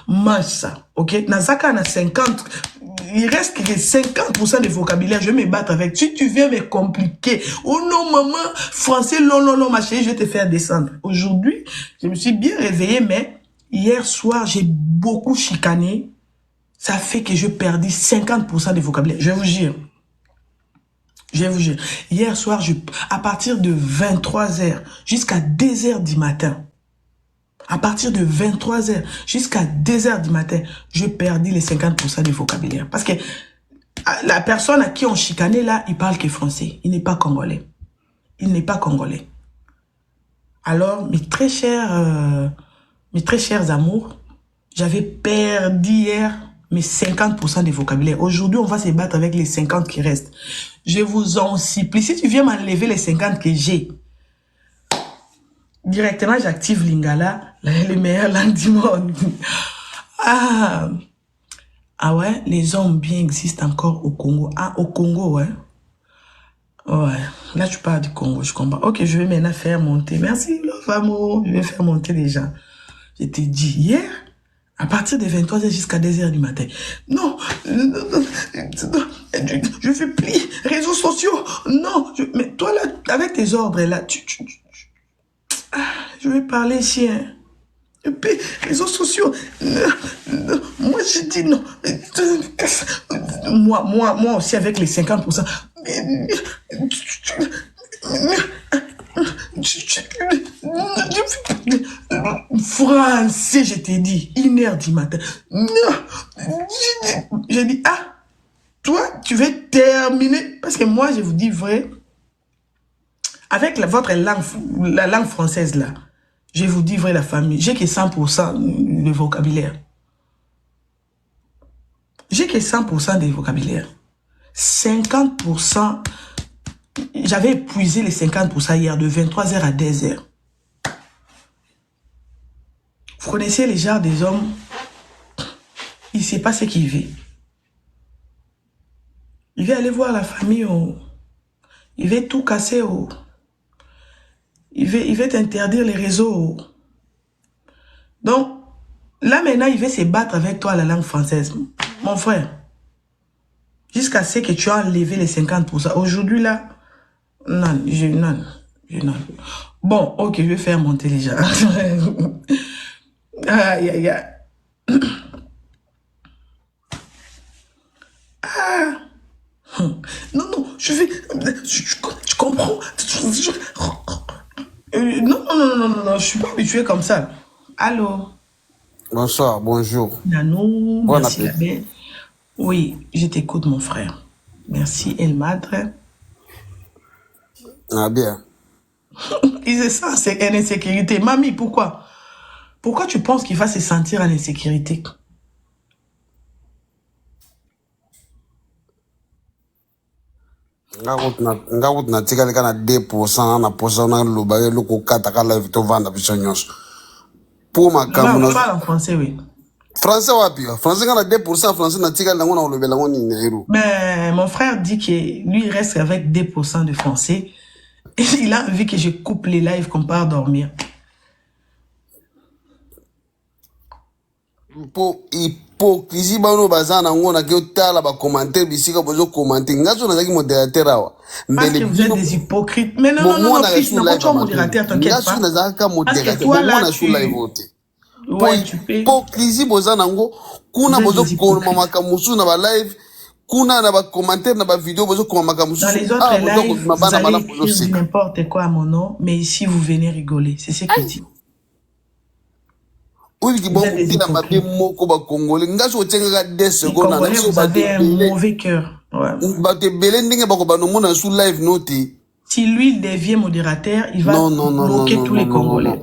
mange ça, ok? Nazaka na 50, il reste que 50% de vocabulaire, je vais me battre avec. Si tu viens me compliquer, oh non maman, français, non, ma chérie, je vais te faire descendre. Aujourd'hui, je me suis bien réveillé, mais hier soir, j'ai beaucoup chicané. Ça fait que je perdis 50% de vocabulaire, je vous jure. Je vous jure. Hier soir, à partir de 23h jusqu'à 2h du matin, à partir de 23h jusqu'à 2h du matin, je perdis les 50% de vocabulaire. Parce que la personne à qui on chicanait là, il parle que français. Il n'est pas congolais. Il n'est pas congolais. Alors, mes très chers amours, j'avais perdu hier mes 50% de vocabulaire. Aujourd'hui, on va se battre avec les 50 qui restent. Je vous en supplie. Si tu viens m'enlever les 50 que j'ai, directement, j'active Lingala, les meilleures langues du monde. Ah ouais, les hommes bien existent encore au Congo. Ah, au Congo, ouais. Ouais, là, tu parles du Congo, je comprends. Ok, je vais maintenant faire monter. Merci, love amour. Je vais faire monter les gens. Je t'ai dit hier, à partir de 23h jusqu'à 2h du matin. Non, je fais plus. Réseaux sociaux, non. Mais toi, là, avec tes ordres, là, je vais parler chien. Et puis, réseaux sociaux, moi, je dis non. Moi aussi, avec les 50%. Français, je t'ai dit, 1h du matin. J'ai dit, ah, toi, tu veux terminer. Parce que moi, je vous dis vrai, avec votre langue, la langue française là, je vous dis vrai, la famille, j'ai que 100% de vocabulaire. J'ai que 100% de vocabulaire. 50%, j'avais épuisé les 50% hier, de 23h à 2h. Vous connaissez les genres des hommes, il ne sait pas ce qu'il veut. Il veut aller voir la famille, il veut tout casser. Il veut t'interdire les réseaux. Donc, là maintenant, il veut se battre avec toi la langue française. Mon frère, jusqu'à ce que tu as enlevé les 50%. Aujourd'hui, là, non. Bon, ok, je vais faire monter les gens. Aïe, aïe, aïe. Ah. Non, je vais... Tu comprends? Non, je suis pas habitué comme ça. Allô? Bonsoir, bonjour. Nanou, Bon merci appétit. Abbé. Oui, je t'écoute mon frère. Merci El Madre. Ah bien. Il est ça, c'est une insécurité. Mamie, pourquoi? Pourquoi tu penses qu'il va se sentir en insécurité? Nga kuti na tika leka na 2% na posa na lobale loko kata ka live to vanda biso nyonso. Pour ma On parle en français, oui. Français wapi? Français nga na 2% français na tika lango na lobela ngo ni nero. Mais mon frère dit que lui il reste avec 2% de français. Et il a envie que je coupe les lives qu'on part dormir. Po hypocrisie bano bazana ngo na ke tala ba commentaire bisika bozo commenter. Ngazo na zaki modérateur awa. Parce que vous êtes des hypocrites. Mais non, fils, non, tu es modérateur, t'inquiète pas. Parce que toi, là, tu... Ouais, tu peux. Hypocrisie bozana ngo, kuna bozo koma makamusu na ba live, kuna na ba commentaire na ba vidéo bozo koma makamusu. Dans les autres lives, vous allez écrire n'importe quoi à mon nom, mais ici, vous venez rigoler. C'est ce qu'il dit. Oui, qui bon, qui n'a pas bien mot comme Congolais. Ngazo tchenga 2 secondes. Les Congolais, vous avez un mauvais cœur. Ouais. Si lui devient modérateur, il va bloquer tous les Congolais.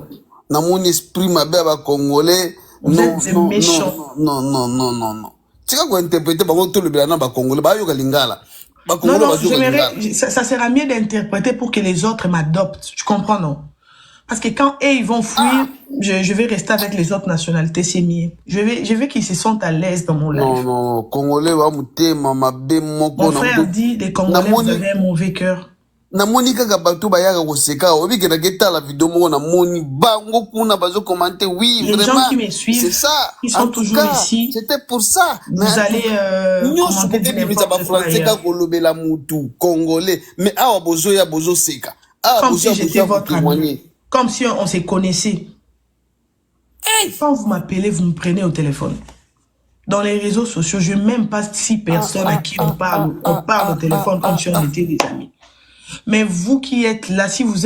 Dans mon esprit, ma belle congolais. Vous êtes des méchants. Non. Tu vas interpréter par contre le Bénin congolais. Non, ça sera mieux d'interpréter pour que les autres m'adoptent. Tu comprends, non? Parce que quand eux, ils vont fuir, je vais rester avec les autres nationalités, c'est mieux. Je veux qu'ils se sentent à l'aise dans mon live. Non, Congolais, mon frère dit, les Congolais, vous avez un mauvais cœur. na moni kaka bato bayaka koseka obi kena geta la vidéo moko na moni bango kuna bazo commenter oui Les vraiment gens qui me suivent, c'est ça ils en sont tout toujours cas ici. c'était pour ça Vous allez nyonso commenter du kokebimisa n'importe quoi bafrançais ailleurs. kaka kolobela mutu congolais mais awa bozoya bozoseka awa Comme si bozoya j'étais bozoya votre ami. kotémoigner Comme si on se connaissait. Quand vous m'appelez, vous me prenez au téléphone. Dans les réseaux sociaux, je n'ai même pas 6 personnes à qui on parle au téléphone comme si on était des amis. Mais vous qui êtes là, si vous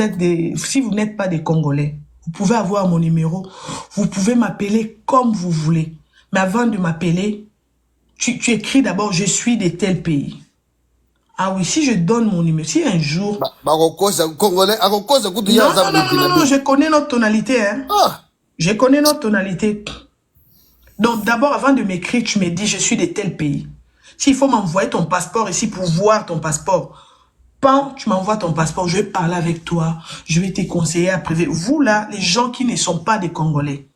n'êtes pas des Congolais, vous pouvez avoir mon numéro, vous pouvez m'appeler comme vous voulez. Mais avant de m'appeler, tu écris d'abord, je suis de tel pays. Ah oui, si je donne mon numéro, si un jour... Congolais, Non, je connais notre tonalité. Hein. Je connais notre tonalité. Donc d'abord, avant de m'écrire, tu me dis, je suis de tel pays. S'il faut m'envoyer ton passeport ici pour voir ton passeport, tu m'envoies ton passeport, je vais parler avec toi, je vais te conseiller à privé. Vous là, les gens qui ne sont pas des Congolais,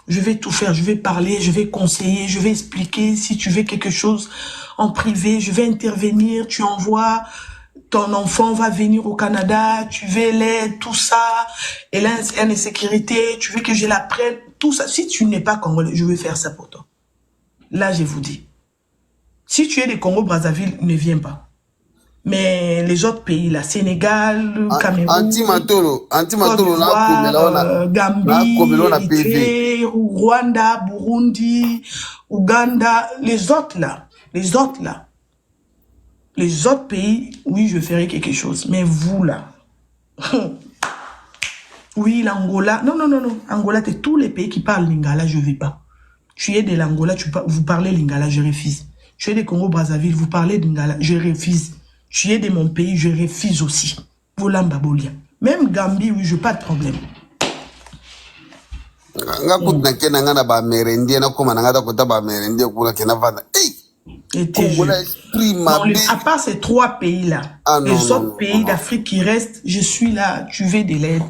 je vais tout faire, je vais parler, je vais conseiller, je vais expliquer. Si tu veux quelque chose en privé, je vais intervenir, tu envoies, ton enfant va venir au Canada, tu veux l'aide, tout ça, elle a une insécurité, tu veux que je la prenne, tout ça. Si tu n'es pas Congolais, je vais faire ça pour toi. Là, je vous dis. Si tu es de Congo-Brazzaville, ne viens pas. Mais les autres pays, là, Sénégal, Cameroun, Côte d'Ivoire, Gambie, Érythrée, Rwanda, Burundi, Ouganda, les autres pays, oui, je ferai quelque chose. Mais vous, là, oui, l'Angola, non, Angola, c'est tous les pays qui parlent lingala, je ne vais pas. Tu es de l'Angola, vous parlez lingala, je refuse. Tu es de Congo-Brazzaville, vous parlez lingala, je refuse. Tu es de mon pays, je refuse aussi. Volamba Bolia. Même Gambie, oui, je n'ai pas de problème. À part ces 3 pays-là, les autres pays d'Afrique qui restent, je suis là, tu veux de l'aide,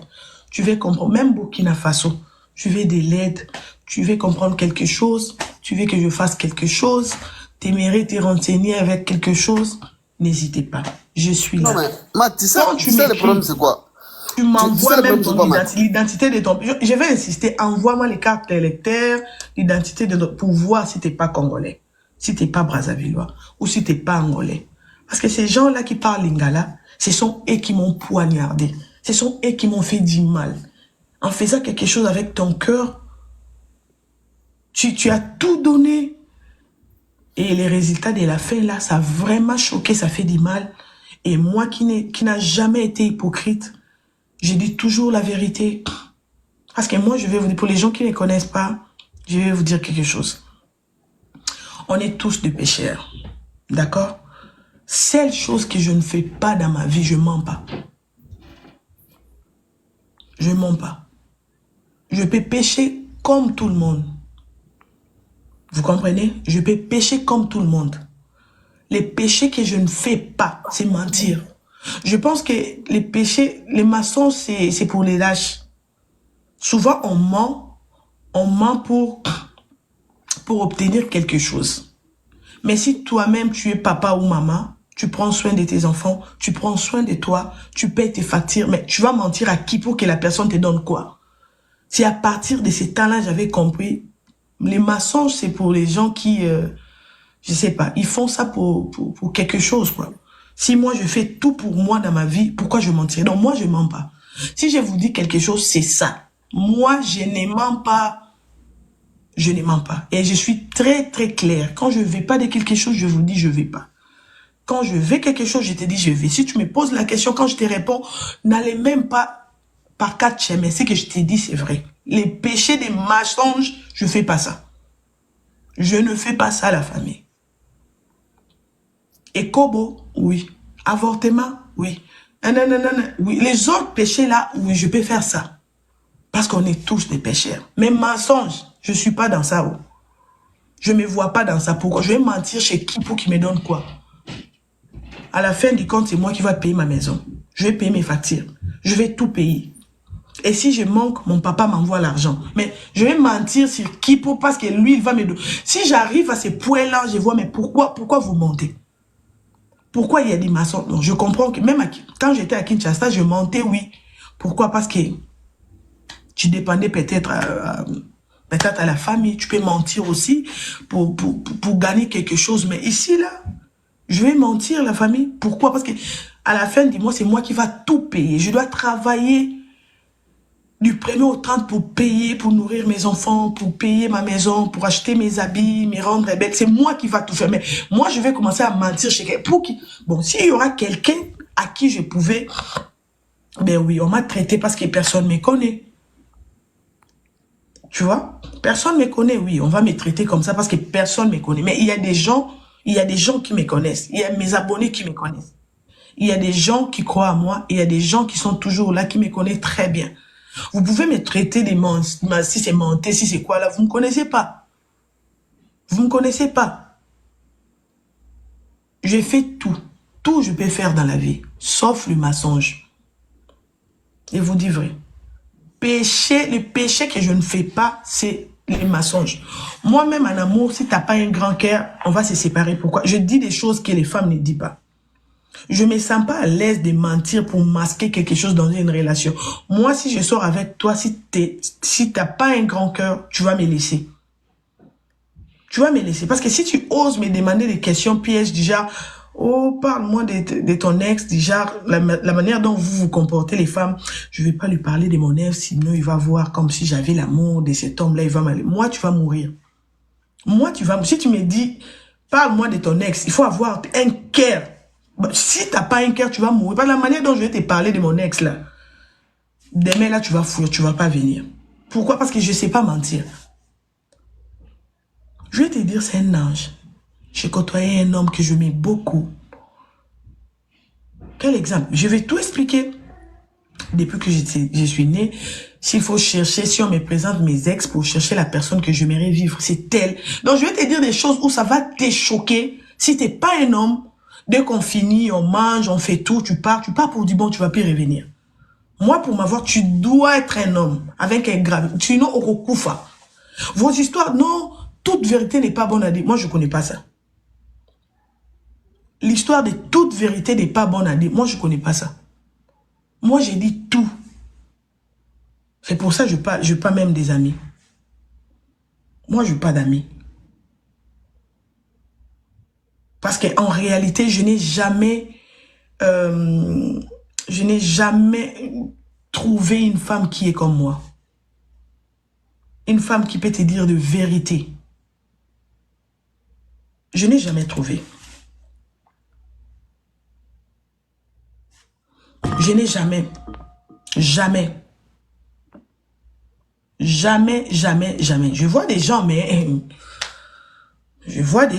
tu veux comprendre, même Burkina Faso, tu veux de l'aide, tu veux comprendre quelque chose, tu veux que je fasse quelque chose, t'aimerais te renseigner avec quelque chose, n'hésitez pas, je suis là. Non mais, tu sais le problème c'est quoi? Tu m'envoies même ton l'identité de ton... Je vais insister, envoie-moi les cartes électeurs, l'identité de notre... pour voir si tu n'es pas Congolais, si tu n'es pas Brazzavillois, ou si tu n'es pas Angolais. Parce que ces gens-là qui parlent lingala, ce sont eux qui m'ont poignardé. Ce sont eux qui m'ont fait du mal. En faisant quelque chose avec ton cœur, tu as tout donné. Et les résultats de la fin, là, ça a vraiment choqué, ça fait du mal. Et moi qui n'a jamais été hypocrite, je dis toujours la vérité. Parce que moi, je vais vous dire, pour les gens qui ne connaissent pas, je vais vous dire quelque chose. On est tous des pécheurs. D'accord? Seule chose que je ne fais pas dans ma vie, je ne mens pas. Je ne mens pas. Je peux pécher comme tout le monde. Vous comprenez? Je peux pécher comme tout le monde. Les péchés que je ne fais pas, c'est mentir. Je pense que les péchés, les mensonges, c'est pour les lâches. Souvent, on ment pour obtenir quelque chose. Mais si toi-même, tu es papa ou maman, tu prends soin de tes enfants, tu prends soin de toi, tu payes tes factures, mais tu vas mentir à qui pour que la personne te donne quoi? C'est à partir de ces temps-là, j'avais compris. Les mensonges, c'est pour les gens qui, je sais pas, ils font ça pour quelque chose, quoi. Si moi, je fais tout pour moi dans ma vie, pourquoi je mentirais? Donc, moi, je mens pas. Si je vous dis quelque chose, c'est ça. Moi, je ne mens pas. Je ne mens pas. Et je suis très, très claire. Quand je ne vais pas de quelque chose, je vous dis, je ne vais pas. Quand je veux quelque chose, je te dis, je vais. Si tu me poses la question, quand je te réponds, n'allez même pas par 4 chemins. Ce que je te dis, c'est vrai. Les péchés des mensonges, je ne fais pas ça. Je ne fais pas ça, la famille. Et Kobo, oui. Avortement, oui. Oui. Les autres péchés là, oui, je peux faire ça. Parce qu'on est tous des pécheurs. Mais mensonges, je ne suis pas dans ça. Oh. Je ne me vois pas dans ça. Pourquoi? Je vais mentir chez qui pour qu'il me donne quoi? À la fin du compte, c'est moi qui vais payer ma maison. Je vais payer mes factures. Je vais tout payer. Et si je manque, mon papa m'envoie l'argent. Mais je vais mentir sur qui pour... Parce que lui, il va me donner. Si j'arrive à ces points-là, je vois, mais pourquoi vous mentez? Pourquoi il y a des maçons? Non, je comprends que même quand j'étais à Kinshasa, je mentais, oui. Pourquoi? Parce que tu dépendais peut-être à la famille. Tu peux mentir aussi pour gagner quelque chose. Mais ici, là, je vais mentir la famille. Pourquoi? Parce que à la fin du mois, c'est moi qui va tout payer. Je dois travailler du 1er au 30 pour payer, pour nourrir mes enfants, pour payer ma maison, pour acheter mes habits, me rendre belle. C'est moi qui va tout faire. Mais moi, je vais commencer à mentir chez quelqu'un. Bon, s'il y aura quelqu'un à qui je pouvais, ben oui, on m'a traité parce que personne ne me connaît. Tu vois? Personne ne me connaît, oui. On va me traiter comme ça parce que personne ne me connaît. Mais il y a des gens qui me connaissent. Il y a mes abonnés qui me connaissent. Il y a des gens qui croient à moi. Il y a des gens qui sont toujours là, qui me connaissent très bien. Vous pouvez me traiter des monstres, si c'est menté, si c'est quoi là, vous ne me connaissez pas. Vous ne me connaissez pas. J'ai fait tout. Tout je peux faire dans la vie, sauf le mensonge. Et vous dis vrai. Le péché que je ne fais pas, c'est les mensonges. Moi-même en amour, si tu n'as pas un grand cœur, on va se séparer. Pourquoi? Je dis des choses que les femmes ne disent pas. Je ne me sens pas à l'aise de mentir pour masquer quelque chose dans une relation. Moi, si je sors avec toi, si t'as pas un grand cœur, tu vas me laisser. Tu vas me laisser. Parce que si tu oses me demander des questions pièges du genre, oh, parle-moi de ton ex, du genre, la manière dont vous vous comportez les femmes, je vais pas lui parler de mon ex, sinon il va voir comme si j'avais l'amour de cet homme-là, il va m'aller. Moi, tu vas mourir. Moi, si tu me dis, parle-moi de ton ex, il faut avoir un cœur. Si t'as pas un cœur, tu vas mourir. Par la manière dont je vais te parler de mon ex là, demain là, tu vas fuir, tu vas pas venir. Pourquoi? Parce que je sais pas mentir. Je vais te dire, c'est un ange. J'ai côtoyé un homme que je mets beaucoup. Quel exemple? Je vais tout expliquer. Depuis que je suis née, s'il faut chercher, si on me présente mes ex pour chercher la personne que j'aimerais vivre, c'est elle. Donc je vais te dire des choses où ça va te choquer. Si t'es pas un homme, dès qu'on finit, on mange, on fait tout, tu pars pour dire bon, tu vas plus revenir. Moi, pour m'avoir, tu dois être un homme avec un grave. Sinon, au recouffa. Vos histoires, non, toute vérité n'est pas bonne à dire. Moi, je connais pas ça. L'histoire de toute vérité n'est pas bonne à dire. Moi, je connais pas ça. Moi, j'ai dit tout. C'est pour ça que je veux pas même des amis. Moi, je veux pas d'amis. Parce qu'en réalité, je n'ai jamais trouvé une femme qui est comme moi. Une femme qui peut te dire de vérité. Je n'ai jamais trouvé. Je n'ai jamais. Je vois des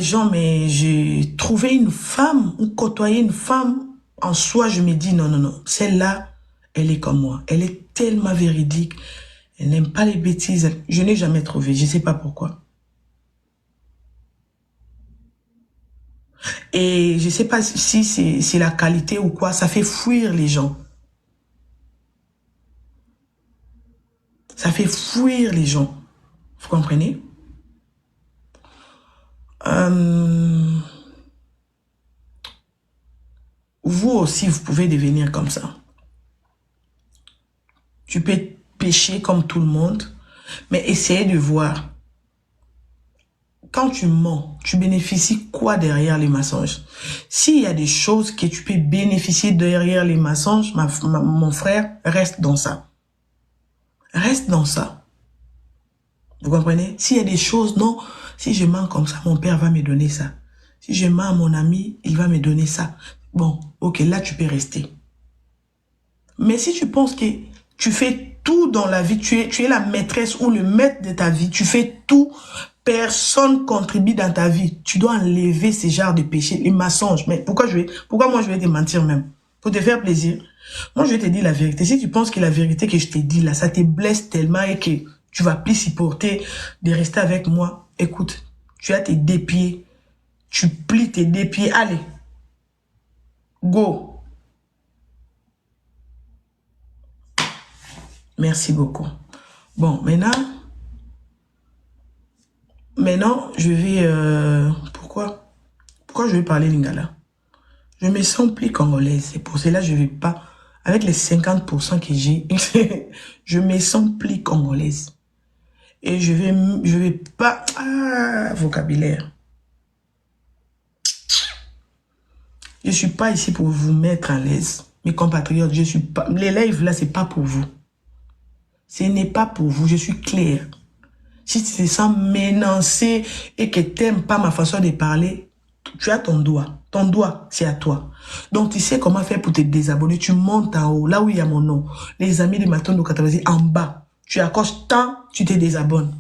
gens, j'ai trouvé une femme ou côtoyé une femme. En soi, je me dis, non. Celle-là, elle est comme moi. Elle est tellement véridique. Elle n'aime pas les bêtises. Je n'ai jamais trouvé. Je ne sais pas pourquoi. Et je ne sais pas si c'est la qualité ou quoi. Ça fait fuir les gens. Ça fait fuir les gens. Vous comprenez? Vous aussi, vous pouvez devenir comme ça. Tu peux pécher comme tout le monde, mais essayez de voir. Quand tu mens, tu bénéficies quoi derrière les mensonges? S'il y a des choses que tu peux bénéficier derrière les mensonges, mon frère, reste dans ça. Reste dans ça. Vous comprenez? S'il y a des choses, non, si je mens comme ça, mon père va me donner ça. Si je mens à mon ami, il va me donner ça. Bon, ok, là tu peux rester. Mais si tu penses que tu fais tout dans la vie, tu es la maîtresse ou le maître de ta vie, tu fais tout, personne contribue dans ta vie, tu dois enlever ces genres de péchés, les mensonges. Mais pourquoi moi je vais te mentir même? Pour te faire plaisir. Moi je vais te dire la vérité. Si tu penses que la vérité que je t'ai dit là, ça te blesse tellement et que tu vas plus supporter de rester avec moi, écoute, tu as tes deux pieds, tu plies tes deux pieds, allez, go. Merci beaucoup. Bon, maintenant, je vais... pourquoi je vais parler lingala? Je me sens plus congolaise. C'est pour cela que je ne vais pas, avec les 50% que j'ai, je me sens plus congolaise. Et je vais pas, vocabulaire. Je suis pas ici pour vous mettre à l'aise. Mes compatriotes, je suis pas, les lives là, c'est pas pour vous. Ce n'est pas pour vous, je suis claire. Si tu te sens menacé et que tu n'aimes pas ma façon de parler, tu as ton doigt. Ton doigt, c'est à toi. Donc, tu sais comment faire pour te désabonner. Tu montes en haut, là où il y a mon nom. Les amis de Matondo Katabazi, en bas. Tu accroches tant, tu te désabonnes.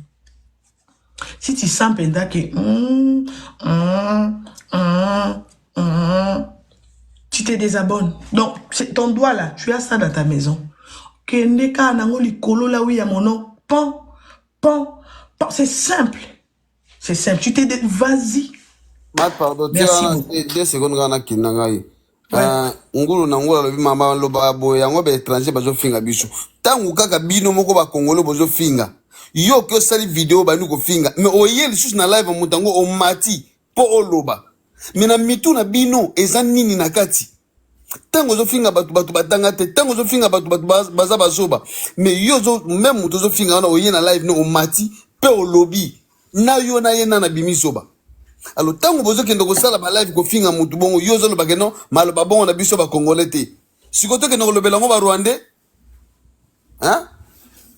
Si tu sens pendant que... tu te désabonnes. Donc, c'est ton doigt là, tu as ça dans ta maison. Kendeka nangoli kolo là où il y a mon nom. Pan, pan, pan. C'est simple. C'est simple. Tu t'es dit, vas-y. Mat, pardon, Merci beaucoup. 2 secondes gana kinangai. Ouais. Ngulu na ngula lobi mama loba boya ngobe étranger bazo finga biso. Tangu kaka bino moko ba Congolais bozo finga. Yo ke sali vidéo ba nuko finga. Mais oyeli sus na live mutango o mati po oloba. Mina mitu na bino eza nini na kati. Tango zo finga batu batanga te. Tango zo finga batu baza bazoba. Mais yo zo même muto zo finga na oye na live no o mati pe olobi. Na yo na ye na bimisoba. Alors tango bozo kendo ko sala ba live ko finga mutu bongo yo zo lo bageno maloba bongo na biso ba Congolais te. Sikoto ke no lobela ngo ba Rwandais. Hein?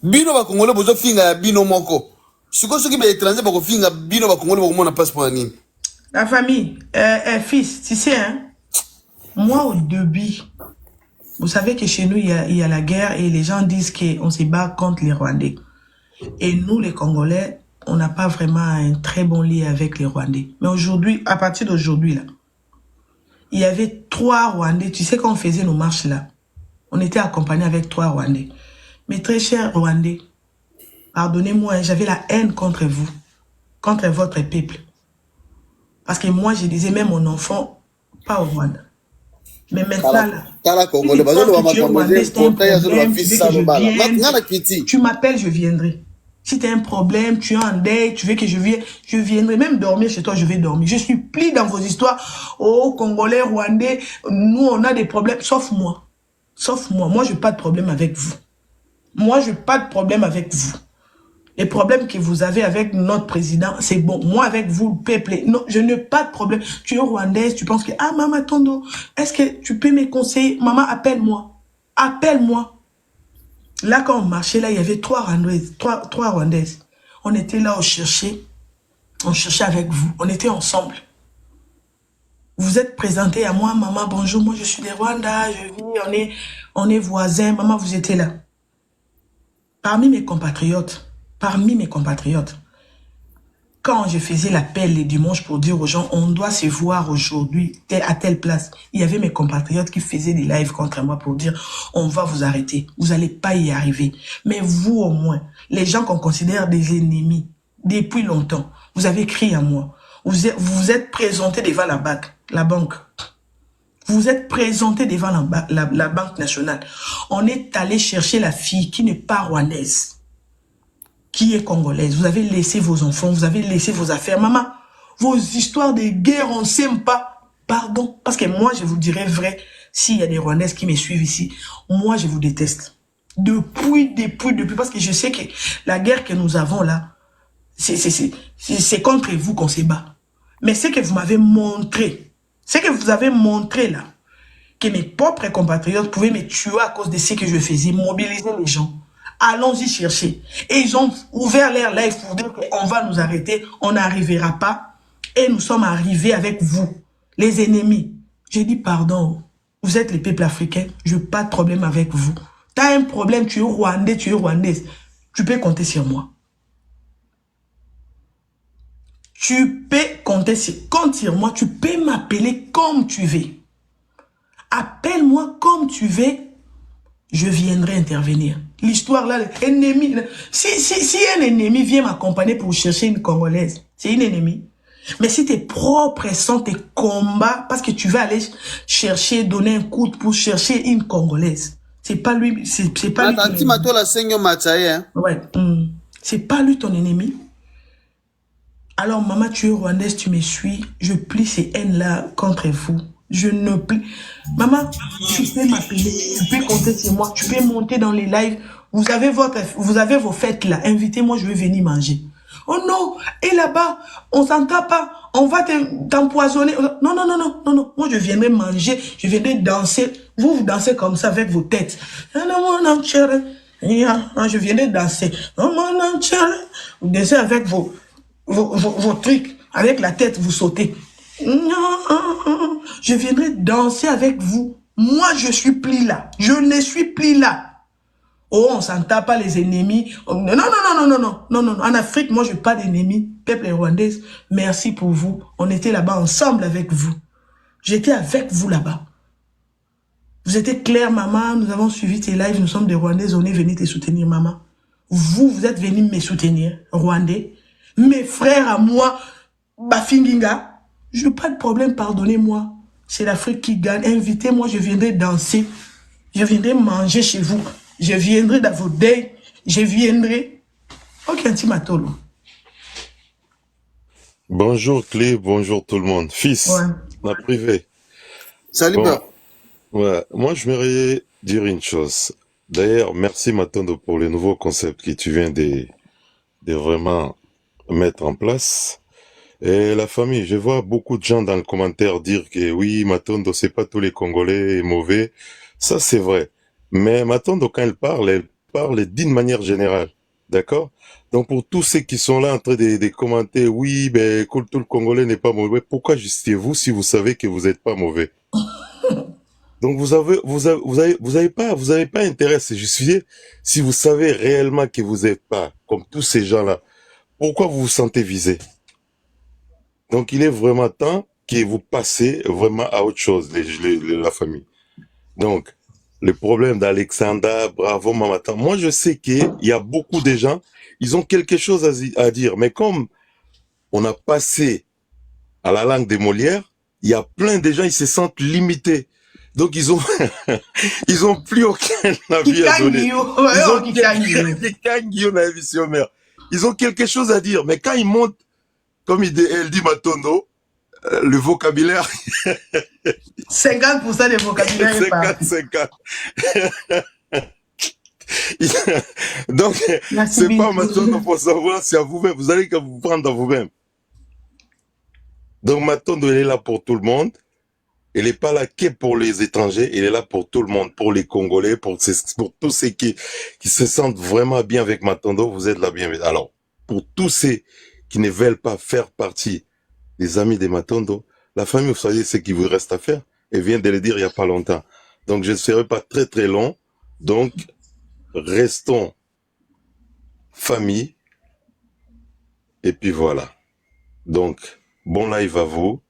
Bino ba Congolais bozo finga ya bino moko. Sikoto ki ba étranger ba ko finga bino ba Congolais ba mona passeport nini. La famille, fils, tu sais, hein, moi au début, vous savez que chez nous, il y a la guerre et les gens disent qu'on se bat contre les Rwandais. Et nous, les Congolais, on n'a pas vraiment un très bon lien avec les Rwandais. Mais aujourd'hui, à partir d'aujourd'hui, là, il y avait 3 Rwandais. Tu sais, quand on faisait nos marches là, on était accompagnés avec 3 Rwandais. Mais très chers Rwandais, pardonnez-moi, j'avais la haine contre vous, contre votre peuple. Parce que moi, je disais même mon enfant, pas au Rwanda. Mais maintenant, là, tu m'appelles, je viendrai. Si tu as un problème, tu es en deuil, tu veux que je vienne, je viendrai. Même dormir chez toi, je vais dormir. Je suis pris dans vos histoires. Oh, Congolais, Rwandais, nous, on a des problèmes, sauf moi. Sauf moi. Moi, je n'ai pas de problème avec vous. Moi, je n'ai pas de problème avec vous. Les problèmes que vous avez avec notre président, c'est bon. Moi, avec vous, le peuple, non, je n'ai pas de problème. Tu es rwandaise, tu penses que, ah, maman, Tondo, est-ce que tu peux me conseiller? Maman, appelle-moi. Appelle-moi. Là, quand on marchait, là, il y avait 3 Rwandaises. 3 Rwandaises. On était là, on cherchait avec vous. On était ensemble. Vous êtes présenté à moi, maman, bonjour, moi, je suis des Rwanda, je vis, on est voisins. Maman, vous étiez là. Parmi mes compatriotes, quand je faisais l'appel les dimanches pour dire aux gens, on doit se voir aujourd'hui à telle place, il y avait mes compatriotes qui faisaient des lives contre moi pour dire, on va vous arrêter, vous n'allez pas y arriver. Mais vous au moins, les gens qu'on considère des ennemis, depuis longtemps, vous avez crié à moi. Vous vous êtes présenté devant la banque. Vous vous êtes présenté devant la Banque nationale. On est allé chercher la fille qui n'est pas rwandaise, qui est congolaise. Vous avez laissé vos enfants, vous avez laissé vos affaires. Maman, vos histoires de guerre, on ne s'aime pas. Pardon. Parce que moi, je vous dirais vrai, s'il y a des Rwandaises qui me suivent ici, moi, je vous déteste. Depuis. Parce que je sais que la guerre que nous avons là, c'est contre vous qu'on se bat. Mais ce que vous m'avez montré, là, que mes propres compatriotes pouvaient me tuer à cause de ce que je faisais, mobiliser les gens. Allons-y chercher. Et ils ont ouvert leur live pour dire qu'on va nous arrêter, on n'arrivera pas. Et nous sommes arrivés avec vous, les ennemis. J'ai dit pardon, vous êtes les peuples africains, je n'ai pas de problème avec vous. Tu as un problème, tu es rwandais, tu es rwandaise, tu peux compter sur moi. Tu peux compter sur moi, tu peux m'appeler comme tu veux. Appelle-moi comme tu veux, je viendrai intervenir. L'histoire là, l'ennemi, si un ennemi vient m'accompagner pour chercher une Congolaise, c'est une ennemie. Mais si tes propres sont tes combats, parce que tu vas aller chercher, donner un coup pour chercher une Congolaise, c'est pas lui, c'est pas lui. Ouais, c'est pas lui ton ennemi. Alors maman, tu es rwandaise, tu me suis, je plie ces haines là contre vous. Je ne plus. Maman, tu peux m'appeler, tu peux compter sur moi, tu peux monter dans les lives. Vous avez vos fêtes là. Invitez-moi, je vais venir manger. Oh non, et là-bas, on s'entend pas. On va t'empoisonner. Non, non, non, non, non, non. Moi, je viendrai manger, je viendrai danser. Vous dansez comme ça avec vos têtes. Je viendrai danser. Vous dansez avec vos trucs. Avec la tête, vous sautez. Je viendrai danser avec vous. Moi, je suis plus là. Je ne suis plus là. Oh, on s'entend pas les ennemis. Oh, non, non, non, non, non, non, non, non. En Afrique, moi, je n'ai pas d'ennemis. Peuple rwandais, merci pour vous. On était là-bas ensemble avec vous. J'étais avec vous là-bas. Vous étiez clair, maman. Nous avons suivi tes lives. Nous sommes des Rwandais. On est venus te soutenir, maman. Vous êtes venus me soutenir, Rwandais. Mes frères à moi, Bafinginga. Je n'ai pas de problème, pardonnez-moi. C'est l'Afrique qui gagne. Invitez-moi, je viendrai danser. Je viendrai manger chez vous. Je viendrai dans vos deuils. Je viendrai. Ok, Antimatolo. Bonjour Clé, bonjour tout le monde. Fils, Ouais. ma privé. Salut, Bon, père. ouais, moi je voudrais dire une chose. D'ailleurs, merci Matondo pour le nouveau concept que tu viens de vraiment mettre en place. Et la famille, je vois beaucoup de gens dans le commentaire dire que oui, Matondo, c'est pas tous les Congolais mauvais. Ça, c'est vrai. Mais Matondo, quand elle parle d'une manière générale. D'accord? Donc, pour tous ceux qui sont là en train de commenter, oui, ben, que tout le Congolais n'est pas mauvais, pourquoi justifiez-vous si vous savez que vous n'êtes pas mauvais? Donc, vous avez pas intérêt à se justifier si vous savez réellement que vous n'êtes pas, comme tous ces gens-là. Pourquoi vous vous sentez visé? Donc, il est vraiment temps que vous passez vraiment à autre chose, la famille. Donc, le problème d'Alexandra, bravo, Mamata. Moi, je sais qu'il y a beaucoup de gens, ils ont quelque chose à dire. Mais comme on a passé à la langue des Molières, il y a plein de gens, ils se sentent limités. Donc, ils ont, ils ont plus aucun avis à donner. Ils ont quelque chose à dire. Mais quand ils montent, comme elle dit Matondo, le vocabulaire, 50% des vocabulaire est parti. 50-50. Donc, Merci, c'est pas bisous. Matondo pour savoir, c'est à vous-même. Vous allez vous prendre à vous-même. Donc, Matondo, elle est là pour tout le monde. Elle n'est pas là que pour les étrangers. Elle est là pour tout le monde, pour les Congolais, pour tous ceux qui se sentent vraiment bien avec Matondo. Vous êtes la bienvenue. Alors, pour tous ceux qui ne veulent pas faire partie des amis de Matondo, la famille, vous savez ce qu'il vous reste à faire. Elle vient de le dire il n'y a pas longtemps. Donc, je ne serai pas très très long. Donc, restons famille. Et puis voilà. Donc, bon live à vous.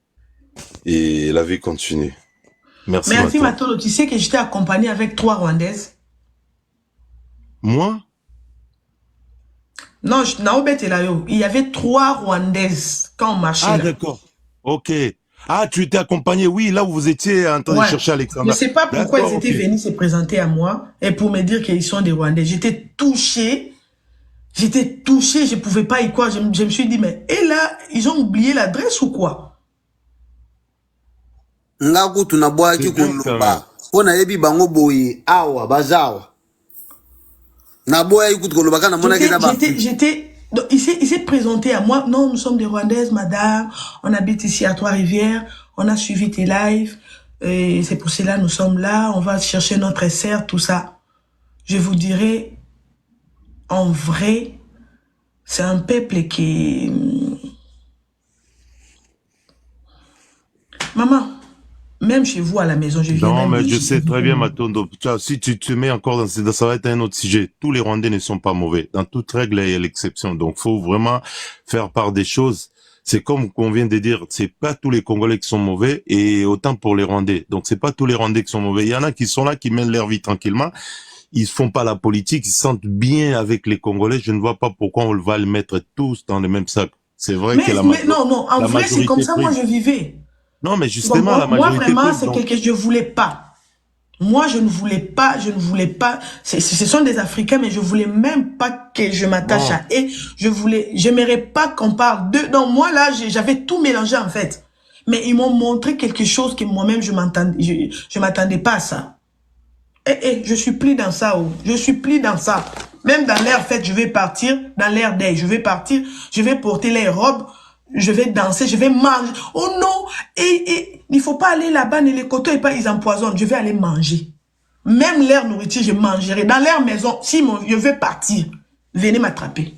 Et la vie continue. Merci, Merci, Matondo. Matolo. Tu sais que j'étais accompagnée avec 3 Rwandaises. Moi? Non, Naobet est là. Il y avait 3 Rwandaises quand on marchait Ah, là. d'accord. Ok. Ah, tu étais accompagné, oui, là où vous étiez en train de Ouais. chercher Je ne Alexandra. sais pas pourquoi D'accord, ils étaient ok. venus se présenter à moi et pour me dire qu'ils sont des Rwandais. J'étais touchée. J'étais touchée, je ne pouvais pas y croire. Je me suis dit, mais et là, ils ont oublié l'adresse ou quoi? Ngaku tunabwaki C'est bien quand même. koloba. Pona yebi bango boye awa bazawa. Naboya ikutu koloba kana mona kena ba. Donc, il s'est présenté à moi. Non, nous sommes des Rwandaises, madame. On habite ici à Trois-Rivières. On a suivi tes lives. Et c'est pour cela nous sommes là. On va chercher notre sœur, tout ça. Je vous dirais, en vrai, c'est un peuple qui... Maman, même chez vous à la maison, je viendrai... Non, mais je sais très bien, Matondo. Si tu te mets encore dans ça va être un autre sujet. Tous les Rwandais ne sont pas mauvais. Dans toute règle, il y a l'exception. Donc, faut vraiment faire part des choses. C'est comme qu'on vient de dire, c'est pas tous les Congolais qui sont mauvais et autant pour les Rwandais. Donc, c'est pas tous les Rwandais qui sont mauvais. Il y en a qui sont là, qui mènent leur vie tranquillement. Ils font pas la politique, ils se sentent bien avec les Congolais. Je ne vois pas pourquoi on va les mettre tous dans le même sac. C'est vrai que mais non, en vrai, c'est comme ça, moi, je vivais. Non, mais justement, la moi, majorité... vraiment, c'est quelque chose que je voulais pas. Moi, je ne voulais pas. Ce sont des Africains, mais je voulais même pas que je m'attache à eux. J'aimerais pas qu'on parle d'eux. Donc, moi, là, j'avais tout mélangé, en fait. Mais ils m'ont montré quelque chose que moi-même, je m'attendais pas à ça. Je suis plus dans ça, oh. Je suis plus dans ça. Même dans l'air fête, je vais partir. Dans l'air day, je vais partir. Je vais porter les robes. Je vais danser. Je vais manger. Oh non! Il faut pas aller là-bas, les coteaux et pas, ils empoisonnent. Je vais aller manger. Même l'air nourriture, je mangerai. Dans l'air maison, si je vais partir, venez m'attraper.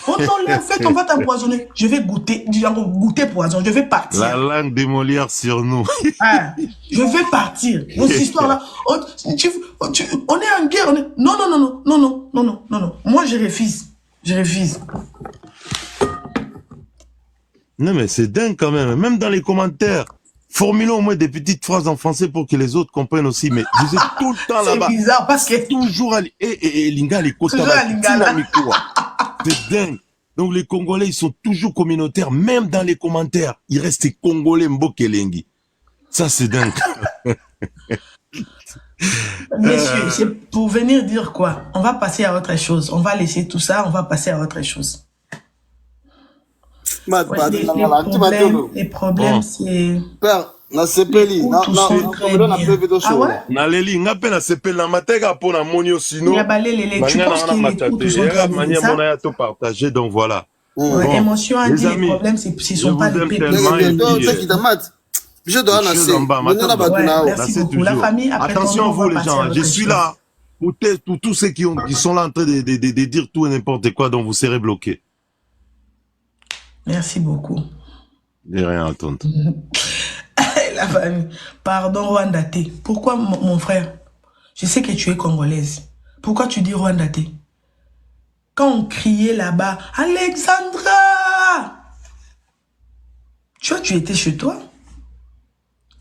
Oh non, l'air fête, on va t'empoisonner. Je vais goûter poison. Je vais partir. La langue des Molières sur nous. Ah, je vais partir. Vos histoires-là, on est en guerre. Non, non, non, non, non, non, non, non, non, non. Moi, je refuse. Je refuse. Non, mais c'est dingue quand même. Même dans les commentaires, formulons au moins des petites phrases en français pour que les autres comprennent aussi. Mais vous êtes tout le temps là-bas. C'est bizarre parce que... Toujours à Linga, les quotas. Toujours à Lingala. C'est dingue. Donc les Congolais, ils sont toujours communautaires, même dans les commentaires. Ils restent Congolais Mbokelengi. Ça, c'est dingue. Messieurs, c'est pour venir dire quoi? On va passer à autre chose. On va laisser tout ça, on va passer à autre chose. Ouais, les problèmes, bon. c'est... Père, na sepeli, Ah ouais? Na leli, nga pe na sepeli na mateka po na monio sino. Tu penses que les coups sont très bien, ça? Tout partager, donc voilà. Ouais, Bon, émotion a dit, les problèmes, ce ne sont pas des pépés. Ouais, merci beaucoup. La famille, après attention à vous les gens, je suis là pour tous ceux qui sont là en train de dire tout et n'importe quoi, donc vous serez bloqués. Merci beaucoup. De rien, tonton. La famille. Pardon, Rwandate. Pourquoi, mon frère? Je sais que tu es congolaise. Pourquoi tu dis Rwandate? Quand on criait là-bas, Alexandra! Tu vois, tu étais chez toi.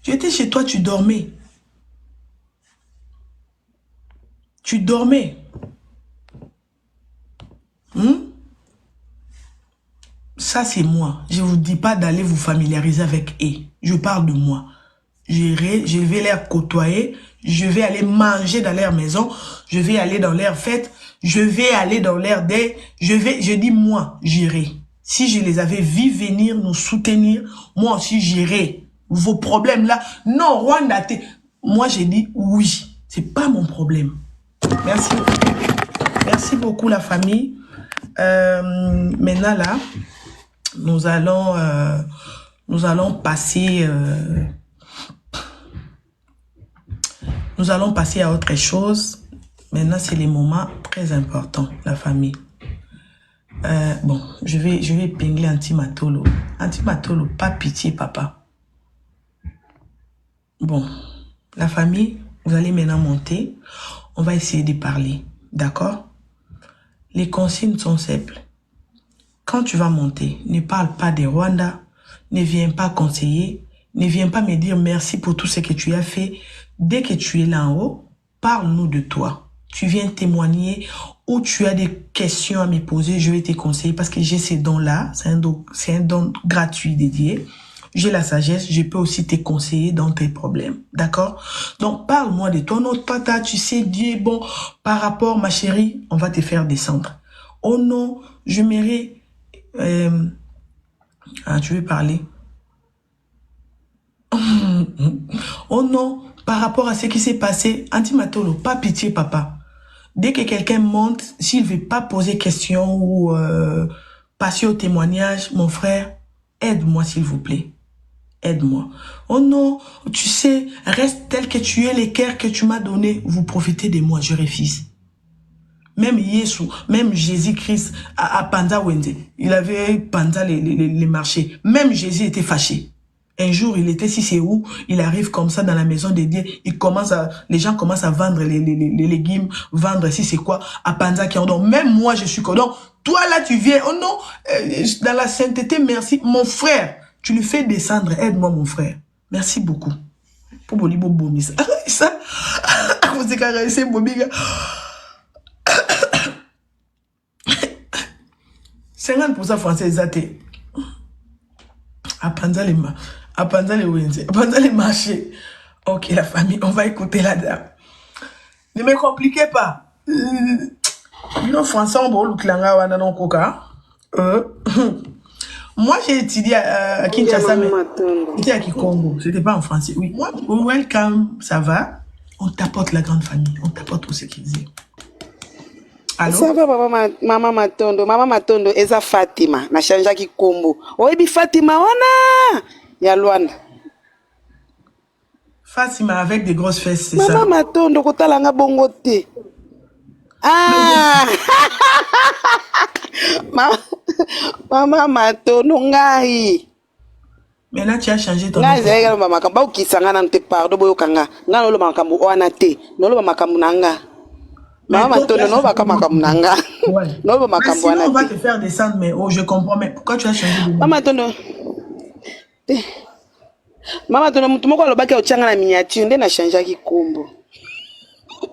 Tu étais chez toi, tu dormais. Tu dormais. Ça, c'est moi. Je ne vous dis pas d'aller vous familiariser avec eux. Je parle de moi. Je vais les côtoyer. Je vais aller manger dans leur maison. Je vais aller dans leur fête. Je vais aller dans leur dé. Je dis moi, j'irai. Si je les avais vus venir nous soutenir, moi aussi j'irai. Vos problèmes là, non, Rwanda, moi j'ai dit oui. C'est pas mon problème. Merci. Merci beaucoup la famille. Maintenant là, nous allons passer à autre chose. Maintenant, c'est les moments très importants, la famille. Bon, je vais épingler Antimatolo. Antimatolo, pas pitié, papa. Bon, la famille, vous allez maintenant monter. On va essayer de parler, d'accord? Les consignes sont simples. Quand tu vas monter, ne parle pas des Rwanda, ne viens pas conseiller, ne viens pas me dire merci pour tout ce que tu as fait. Dès que tu es là en haut, parle-nous de toi. Tu viens témoigner ou tu as des questions à me poser, je vais te conseiller parce que j'ai ces dons-là, c'est un don gratuit dédié. J'ai la sagesse, je peux aussi te conseiller dans tes problèmes, d'accord? Donc, parle-moi de toi. Non, tata, tu sais, Dieu est bon. Par rapport, ma chérie, on va te faire descendre. Oh non, je mérite... tu veux parler? Oh non, par rapport à ce qui s'est passé, Antimatolo, pas pitié, papa. Dès que quelqu'un monte, s'il ne veut pas poser question ou passer au témoignage, mon frère, aide-moi s'il vous plaît. Aide-moi. Oh non, tu sais, reste tel que tu es, les cœurs que tu m'as donné, vous profitez de moi, je refuse. Même Yesu, même Jésus-Christ à Panza Wende, il avait Panza les marchés. Même Jésus était fâché. Un jour, il était si c'est où, il arrive comme ça dans la maison de Dieu, les gens commencent à vendre les légumes, vendre si c'est quoi, à Panza qui en donne. Même moi, je suis cordon. Toi là, tu viens, oh non, dans la sainteté, merci. Mon frère, tu le fais descendre, aide-moi mon frère. Merci beaucoup. Pour Bolibo Bomis. Ça, vous écarissez Bobiga. 50% français zaté. À Panza les Wenze, à Panza les marchés. Ok, la famille, on va écouter la dame. Ne me compliquez pas. Non, français, on va le clanger à non coca. Moi, j'ai étudié à Kinshasa, mais Maman Matondo. c'était à Kikongo. C'était pas en français. Oui. Moi, welcome, ça va. On t'apporte la grande famille. On t'apporte tout ce qu'ils disent. Allô? Ça va, Maman Matondo. Maman Matondo, eza Fatima. Na chanja ki kombo. Oyebi Fatima, wana! Ya Luanda. Fatima avec des grosses fesses, c'est Maman ça. Matondo, kotalanga bongo te. Ah! Maman Matondo, ngai. Maintenant, tu as changé ton nom. Ngai zayega lo makambo ukisanga na te pardon boyo kanga. Nga lo makambo wana te. No lo makambo nanga. Maman Matondo no ba makambo nanga. Ouais. No lo Mais makambo sinon, wana on va te. te faire descendre, mais oh, je comprends. Mais pourquoi tu as changé de nom? Maman Matondo. Maman Matondo mutu moko alobaki ochanga na miniature nde na change ki kombo.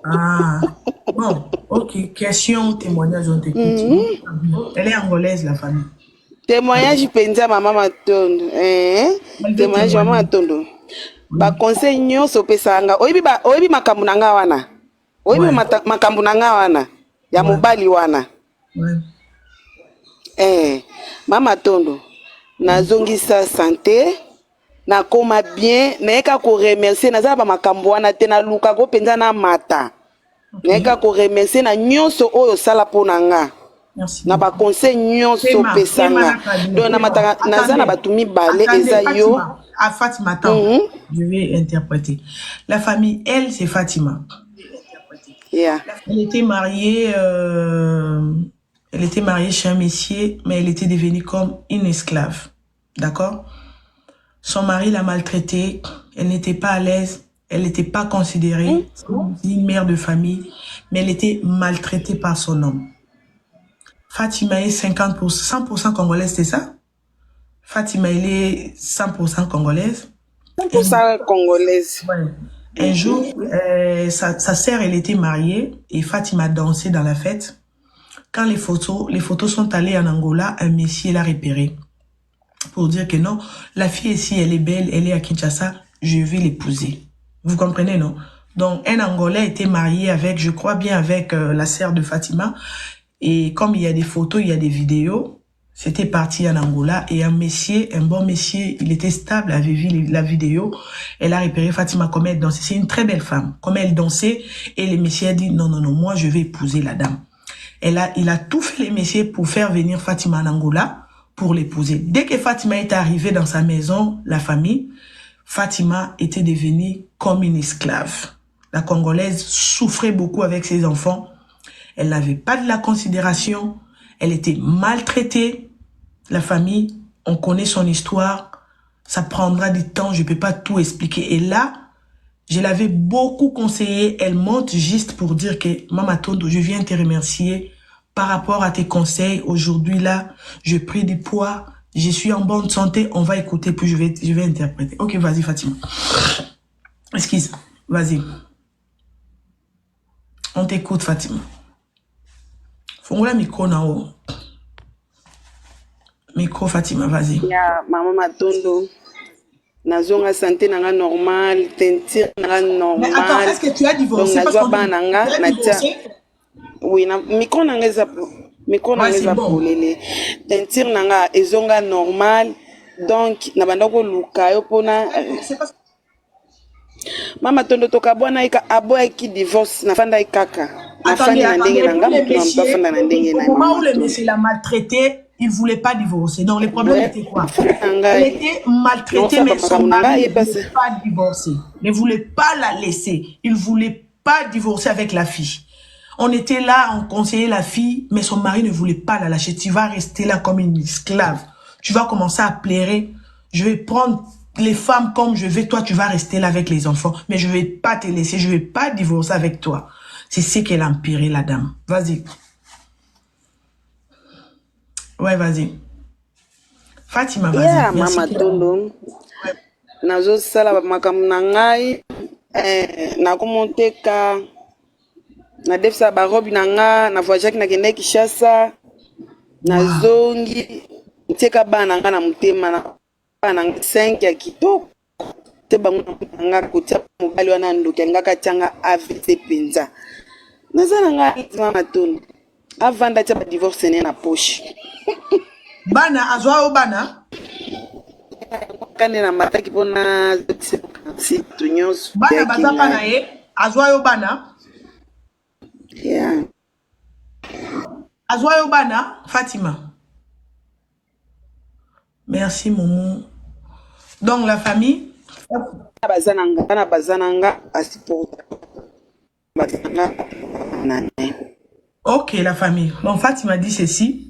Ah, bon, ok. Question ou témoignage, on t'écoute. Elle est angolaise, la famille. Témoignage penza Maman Matondo. Témoignage Maman Matondo. Ba conseil nyonso pesanga. Oyebi makambo nanga wana. Oyebi Ouais. makambo nanga wana. Ya mobali wana. Ouais. Maman Matondo. Nazongisa santé. Nakoma bien. Naeka ko remercier nazala ba makambo wana te na luka ko penza na mata. Naeka ko remercier na nyonso oyo sala pona nga. Merci. Na ba conseil nyonso pesanga. Donc na matanga nazana batumi bale eza yo. À Fatima, attends. Je vais interpréter. La famille, elle, c'est Fatima. Yeah. Elle était mariée chez un messier, mais elle était devenue comme une esclave. D'accord? Son mari l'a maltraitée. Elle n'était pas à l'aise. Elle n'était pas considérée comme une mère de famille, mais elle était maltraitée par son homme. Fatima est 50%, 100% congolaise, c'est ça? Fatima, elle est 100% congolaise. 100% congolaise. Ouais. Un jour, sa sœur, elle était mariée et Fatima dansait dans la fête. Quand les photos sont allées en Angola, un messier l'a repéré pour dire que non, la fille ici, elle est belle, elle est à Kinshasa, je vais l'épouser. Vous comprenez, non? Donc, un Angolais était marié avec, je crois bien, avec la sœur de Fatima. Et comme il y a des photos, il y a des vidéos, c'était parti en Angola. Et un bon messier, il était stable, avait vu la vidéo. Elle a repéré Fatima comme elle dansait. C'est une très belle femme. Comme elle dansait, et le messier a dit, non, non, non, moi, je vais épouser la dame. Il a tout fait, les messieurs, pour faire venir Fatima en Angola, pour l'épouser. Dès que Fatima est arrivée dans sa maison, la famille, Fatima était devenue comme une esclave. La Congolaise souffrait beaucoup avec ses enfants. Elle n'avait pas de la considération. Elle était maltraitée. La famille, on connaît son histoire. Ça prendra du temps, je ne peux pas tout expliquer. Et là, je l'avais beaucoup conseillé. Elle monte juste pour dire que Maman Matondo, je viens te remercier par rapport à tes conseils. Aujourd'hui, là, je pris du poids. Je suis en bonne santé. On va écouter, puis je vais interpréter. Ok, vas-y, Fatima. Excuse, vas-y. On t'écoute, Fatima. Fongola micro na haut. Micro, Fatima, vas-y. Ya Maman Matondo. Nazonga santé nanga normal, tentire nanga normal. Mais attends, est-ce que tu as divorcé? Donc Parce nazwa qu'on ba nanga tu as na tia. divorcé? Oui, na micro nanga eza c'est bon. polele. Tentire nanga ezonga normal. Donc na bandako luka yo pona C'est parce Maman Matondo toka bwana ika aboya ki divorce na fanda ikaka. Na attendez, fandi na ndenge attendez, nanga pour les mutu na messieurs, fanda na ndenge na. au moment où le monsieur l'a maltraité, il ne voulait pas divorcer. Donc, le problème était quoi? Elle était maltraitée, mais son mari ne voulait pas divorcer. Ne voulait pas la laisser. Il ne voulait pas divorcer avec la fille. On était là, on conseillait la fille, mais son mari ne voulait pas la lâcher. Tu vas rester là comme une esclave. Tu vas commencer à pleurer. Je vais prendre les femmes comme je vais. Toi, tu vas rester là avec les enfants. Mais je ne vais pas te laisser. Je ne vais pas divorcer avec toi. C'est ce qu'elle a empiré, la dame. Vas-y. Ouais, vas-y. Fatima, vas-y. Yeah, Maman Matondo. Nazo sala makambo na ngai nakomoteka na defisa barobi na nga na voyage nakende Kinshasa nazongi nteka bana nga na motema na bana 5 ya kitoko te bango na nga kotia mobali wana ndoki nga katianga AVC penza naza na nga Maman Matondo avanda tia ba divorce ne na poche bana azwa o bana kane na mataki mpona situ nyonso Bana baza pa na ye, azwa yo bana. Yeah. Azwa yo bana, Fatima. Merci, Momo. Donc, la famille. Bana bazananga asiporta. Bazananga nane. Ok, la famille. Donc, Fatima dit ceci.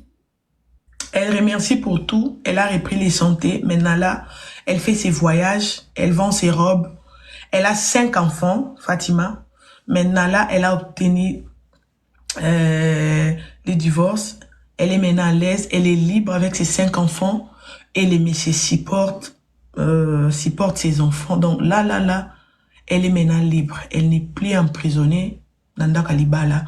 Elle remercie pour tout. Elle a repris les santé. Maintenant, là, elle fait ses voyages. Elle vend ses robes. Elle a 5 enfants, Fatima. Maintenant, là, elle a obtenu le divorce. Elle est maintenant à l'aise. Elle est libre avec ses 5 enfants. Et les messieurs supportent ses enfants. Donc, là, elle est maintenant libre. Elle n'est plus emprisonnée dans Dakalibala.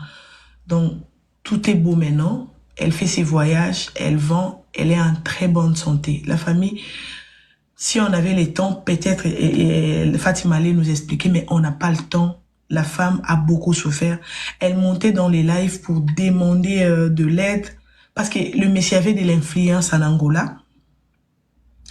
Donc, tout est beau maintenant. Elle fait ses voyages, elle vend, elle est en très bonne santé. La famille, si on avait le temps, peut-être, Fatima allait nous expliquer, mais on n'a pas le temps. La femme a beaucoup souffert. Elle montait dans les lives pour demander de l'aide, parce que le monsieur avait de l'influence en Angola.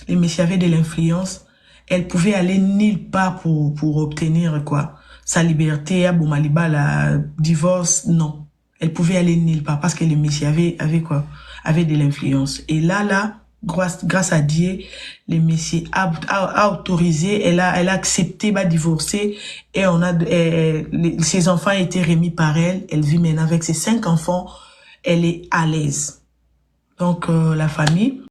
Le monsieur avait de l'influence. Elle pouvait aller nulle part pour obtenir quoi, sa liberté, à Boumaliba, la divorce, non. Elle pouvait aller nulle part parce que le monsieur avait quoi, avait de l'influence. Et là, grâce à Dieu, le monsieur a autorisé, elle a accepté, va divorcer et ses enfants ont été remis par elle. Elle vit maintenant avec ses 5 enfants. Elle est à l'aise. Donc, la famille.